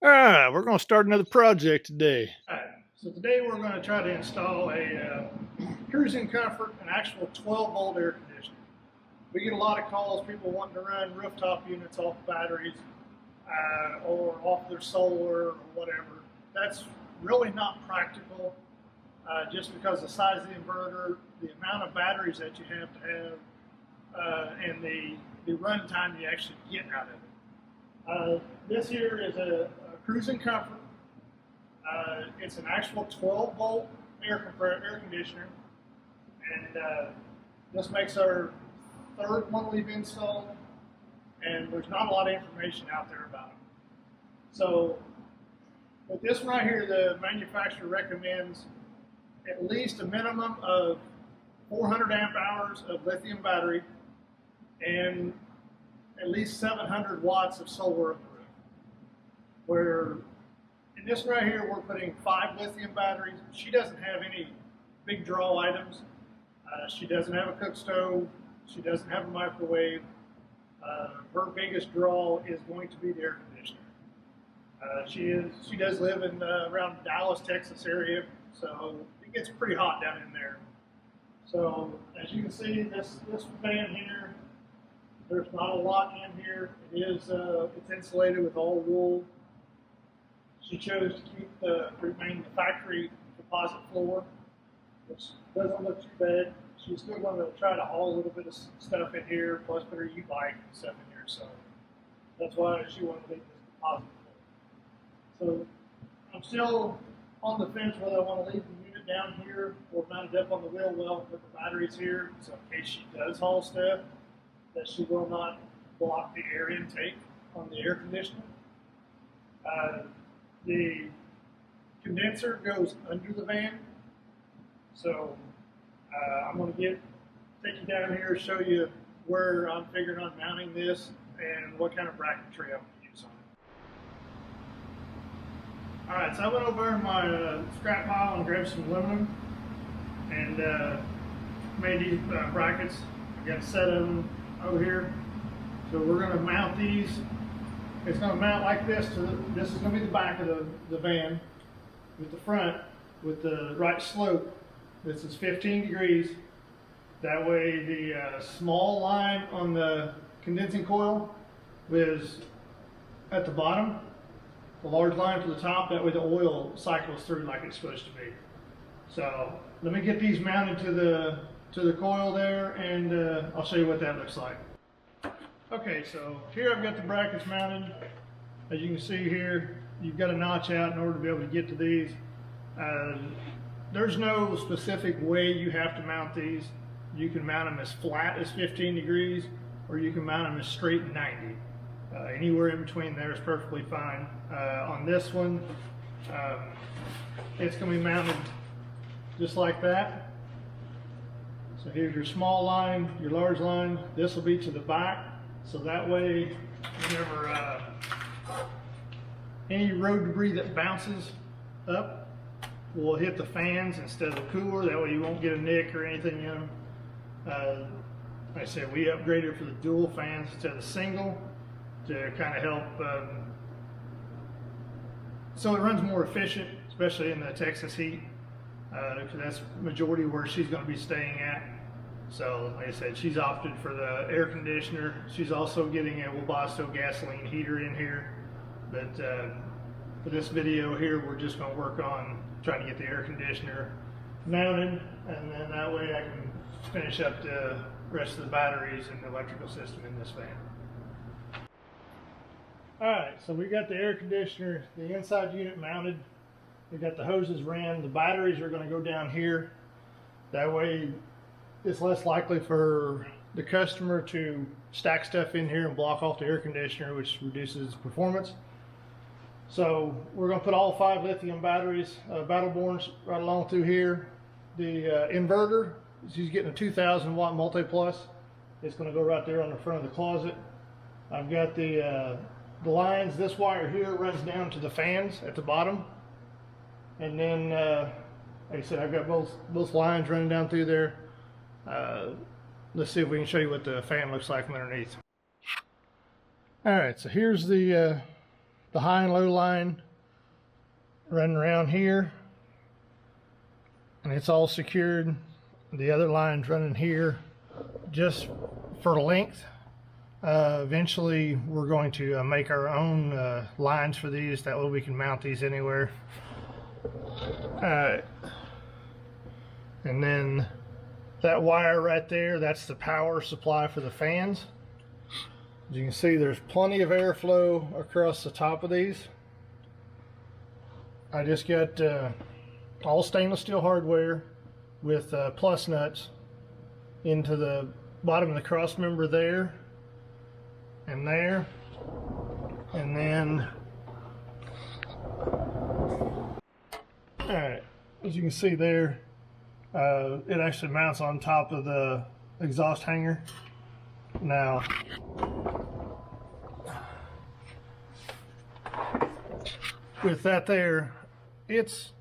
All right, we're going to start another project today. All right, so today we're going to try to install a cruising comfort, an actual 12-volt air conditioner. We get a lot of calls, people wanting to run rooftop units off batteries or off their solar or whatever. That's really not practical just because the size of the inverter, the amount of batteries that you have to have, and the run time you actually get out of it. This here is a cruising comfort. It's an actual 12-volt air conditioner, and this makes our third one we've installed, and there's not a lot of information out there about it. So with this one right here, the manufacturer recommends at least a minimum of 400 amp hours of lithium battery and at least 700 watts of solar up the roof. Where in this right here, we're putting 5 lithium batteries. She doesn't have any big draw items. She doesn't have a cook stove. She doesn't have a microwave. Her biggest draw is going to be the air conditioner. She does live in around Dallas, Texas area, so it gets pretty hot down in there. So as you can see, this fan here, there's not a lot in here. It's insulated with all wool. She chose to remain the factory composite floor, which doesn't look too bad. She's still going to try to haul a little bit of stuff in here, plus put her e-bike and stuff in here. So that's why she wanted to leave this composite floor. So I'm still on the fence whether I want to leave the unit down here or mount it up on the wheel well and put the batteries here. So in case she does haul stuff, that she will not block the air intake on the air conditioner. The condenser goes under the van, so I'm going to take you down here, show you where I'm figuring on mounting this and what kind of bracketry I'm going to use on it. All right, so I went over in my scrap pile and grabbed some aluminum and made these brackets. I got a set of them over here. So we're going to mount these. It's going to mount like this. This is going to be the back of the van with the front with the right slope. This is 15 degrees. That way the small line on the condensing coil is at the bottom, the large line to the top. That way the oil cycles through like it's supposed to be. So let me get these mounted to the coil there, and I'll show you what that looks like. Okay, so here I've got the brackets mounted. As you can see here, you've got a notch out in order to be able to get to these. There's no specific way you have to mount these. You can mount them as flat as 15 degrees, or you can mount them as straight 90. Anywhere in between there is perfectly fine. On this one, it's going to be mounted just like that. So here's your small line, your large line. This will be to the back. So that way, whenever any road debris that bounces up will hit the fans instead of the cooler. That way you won't get a nick or anything in them. Like I said, we upgraded for the dual fans instead of the single to kind of help so it runs more efficient, especially in the Texas heat, because that's the majority where she's going to be staying at. So, like I said, she's opted for the air conditioner. She's also getting a Webasto gasoline heater in here. But for this video here, we're just going to work on trying to get the air conditioner mounted, and then that way I can finish up the rest of the batteries and the electrical system in this van. Alright, so we got the air conditioner, the inside unit mounted. We got the hoses ran. The batteries are going to go down here. That way it's less likely for the customer to stack stuff in here and block off the air conditioner, which reduces performance. So we're going to put all 5 lithium batteries, Battleborns, right along through here. The inverter, she's getting a 2,000 watt multi-plus. It's going to go right there on the front of the closet. I've got the lines. This wire here runs down to the fans at the bottom, and then like I said, I've got both lines running down through there. Let's see if we can show you what the fan looks like from underneath. All right, so here's the the high and low line running around here, and it's all secured. The other line's running here just for length. Eventually we're going to make our own lines for these, that way we can mount these anywhere. Alright, and then that wire right there, that's the power supply for the fans. As you can see, there's plenty of airflow across the top of these. I just got all stainless steel hardware with plus nuts into the bottom of the cross member there and there, and then alright, as you can see there, it actually mounts on top of the exhaust hanger. Now with that there, it's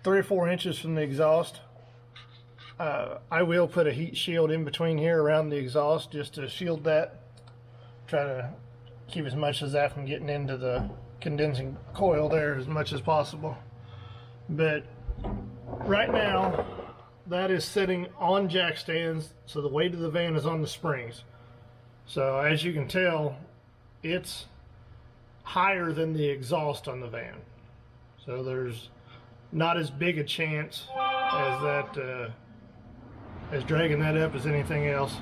3 or 4 inches from the exhaust. I will put a heat shield in between here around the exhaust just to shield that. Try to keep as much of that from getting into the condensing coil there as much as possible. But right now, that is sitting on jack stands, so the weight of the van is on the springs. So as you can tell, it's higher than the exhaust on the van. So there's not as big a chance as that as dragging that up as anything else.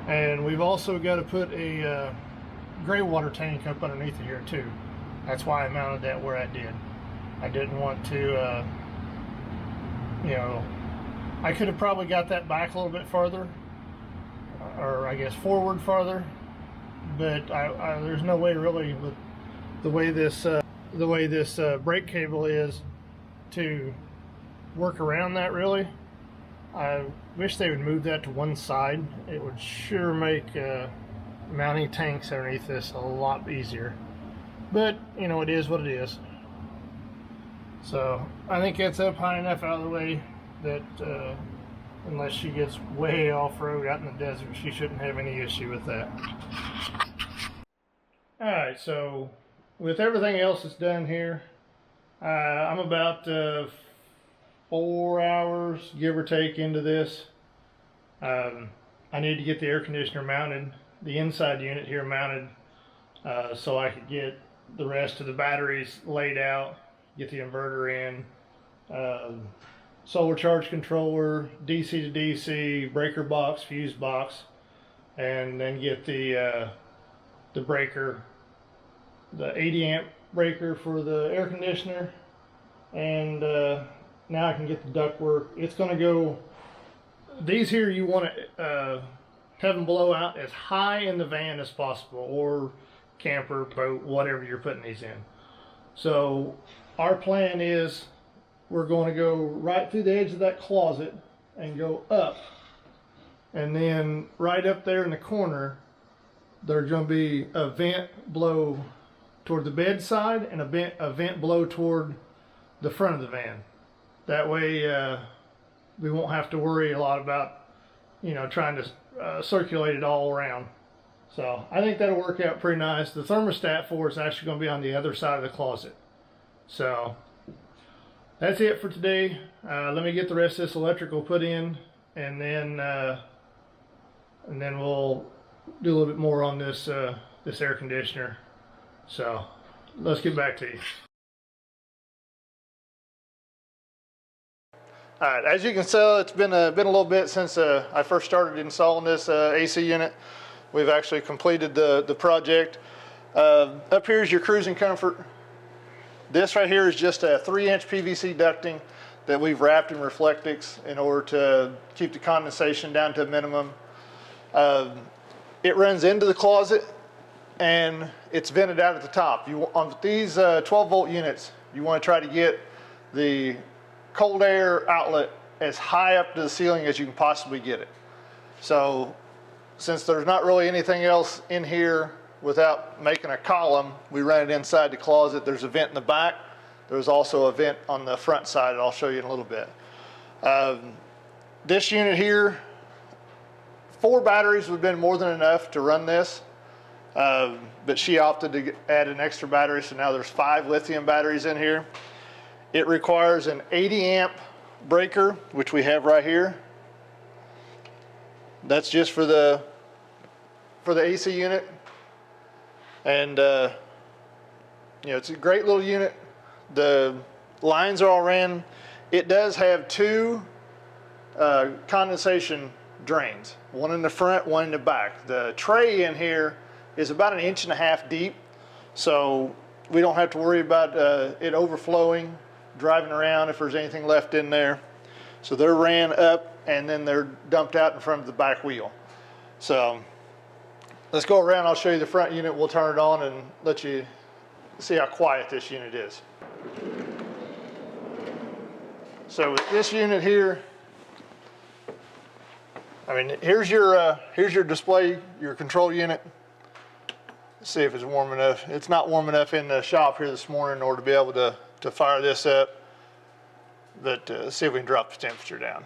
And we've also got to put a gray water tank up underneath it here too. That's why I mounted that where I did. I didn't want to, you know, I could have probably got that back a little bit further, or I guess forward farther, but there's no way really with the way this brake cable is to work around that really. I wish they would move that to one side. It would sure make mounting tanks underneath this a lot easier. But, you know, it is what it is. So, I think it's up high enough out of the way that unless she gets way off-road out in the desert, she shouldn't have any issue with that. Alright, so with everything else that's done here, I'm about 4 hours, give or take, into this. I need to get the air conditioner mounted, the inside unit here mounted, so I could get the rest of the batteries laid out, get the inverter in, solar charge controller, DC to DC, breaker box, fuse box, and then get the breaker, the 80 amp breaker for the air conditioner, and now I can get the ductwork. It's going to go, these here you want to have them blow out as high in the van as possible, or camper, boat, whatever you're putting these in. So our plan is we're going to go right through the edge of that closet and go up, and then right up there in the corner there's going to be a vent blow toward the bed side and a vent blow toward the front of the van. That way we won't have to worry a lot about, you know, trying to circulate it all around. So I think that'll work out pretty nice. The thermostat for it's actually going to be on the other side of the closet. So that's it for today. Let me get the rest of this electrical put in, and then we'll do a little bit more on this this air conditioner. So let's get back to you. All right, as you can tell, it's been a little bit since I first started installing this AC unit. We've actually completed the project. Up here is your cruising comfort. This right here is just a 3-inch PVC ducting that we've wrapped in Reflectix in order to keep the condensation down to a minimum. It runs into the closet and it's vented out at the top. On these 12-volt units, you want to try to get the cold air outlet as high up to the ceiling as you can possibly get it. So since there's not really anything else in here without making a column, we run it inside the closet. There's a vent in the back. There's also a vent on the front side that I'll show you in a little bit. This unit here, 4 batteries would have been more than enough to run this. but she opted to add an extra battery, so now there's 5 lithium batteries in here. It requires an 80 amp breaker, which we have right here. That's just for the AC unit. And it's a great little unit. The lines are all ran. It does have 2 condensation drains, one in the front, one in the back. The tray in here is about 1.5 inches deep, so we don't have to worry about it overflowing, driving around if there's anything left in there. So they're ran up and then they're dumped out in front of the back wheel. So let's go around, I'll show you the front unit, we'll turn it on and let you see how quiet this unit is. So with this unit here, here's your display, your control unit. Let's see if it's warm enough. It's not warm enough in the shop here this morning in order to be able to fire this up. But let's see if we can drop the temperature down.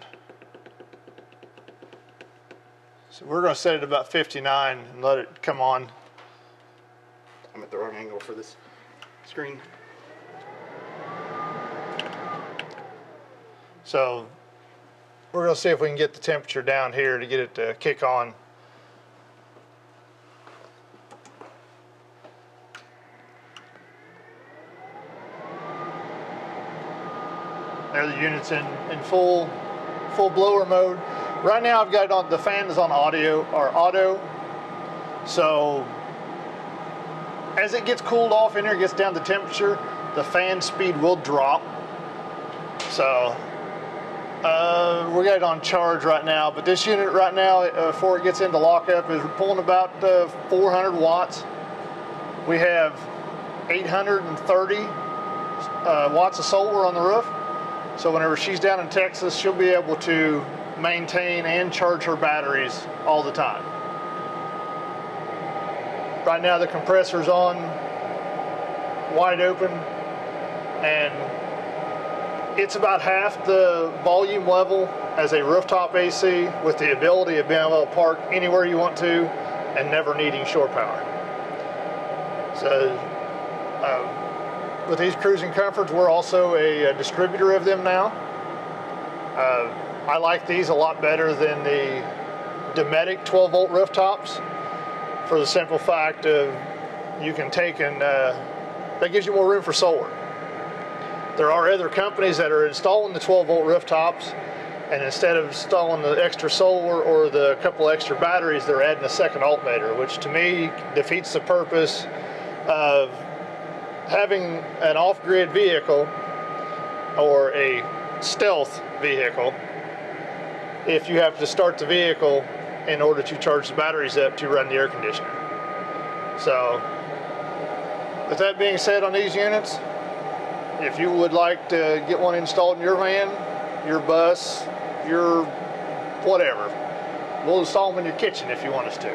So we're going to set it about 59 and let it come on. I'm at the wrong angle for this screen. So we're going to see if we can get the temperature down here to get it to kick on. There the unit's in full blower mode. Right now I've got it on, the fan is on auto. So as it gets cooled off in here, gets down to temperature, the fan speed will drop. So we got it on charge right now, but this unit right now, before it gets into lockup, is pulling about 400 watts. We have 830 watts of solar on the roof. So whenever she's down in Texas, she'll be able to maintain and charge her batteries all the time. Right now the compressor's on, wide open, and it's about half the volume level as a rooftop AC, with the ability of being able to park anywhere you want to and never needing shore power. So with these cruising comforts, we're also a distributor of them now. I like these a lot better than the Dometic 12 volt rooftops, for the simple fact of you can take and that gives you more room for solar. There are other companies that are installing the 12 volt rooftops, and instead of installing the extra solar or the couple extra batteries, they're adding a second alternator, which to me defeats the purpose of having an off-grid vehicle or a stealth vehicle if you have to start the vehicle in order to charge the batteries up to run the air conditioner. So with that being said, on these units, if you would like to get one installed in your van, your bus, your whatever, we'll install them in your kitchen if you want us to.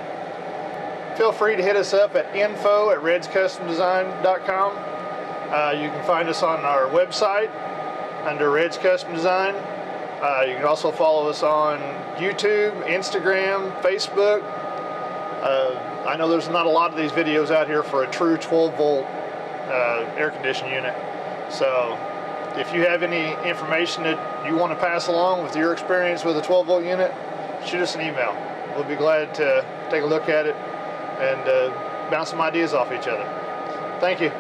Feel free to hit us up at info@redscustomdesign.com. You can find us on our website under Reds Custom Design. You can also follow us on YouTube, Instagram, Facebook. I know there's not a lot of these videos out here for a true 12 volt air conditioning unit. So if you have any information that you want to pass along with your experience with a 12 volt unit, shoot us an email. We'll be glad to take a look at it and bounce some ideas off each other. Thank you.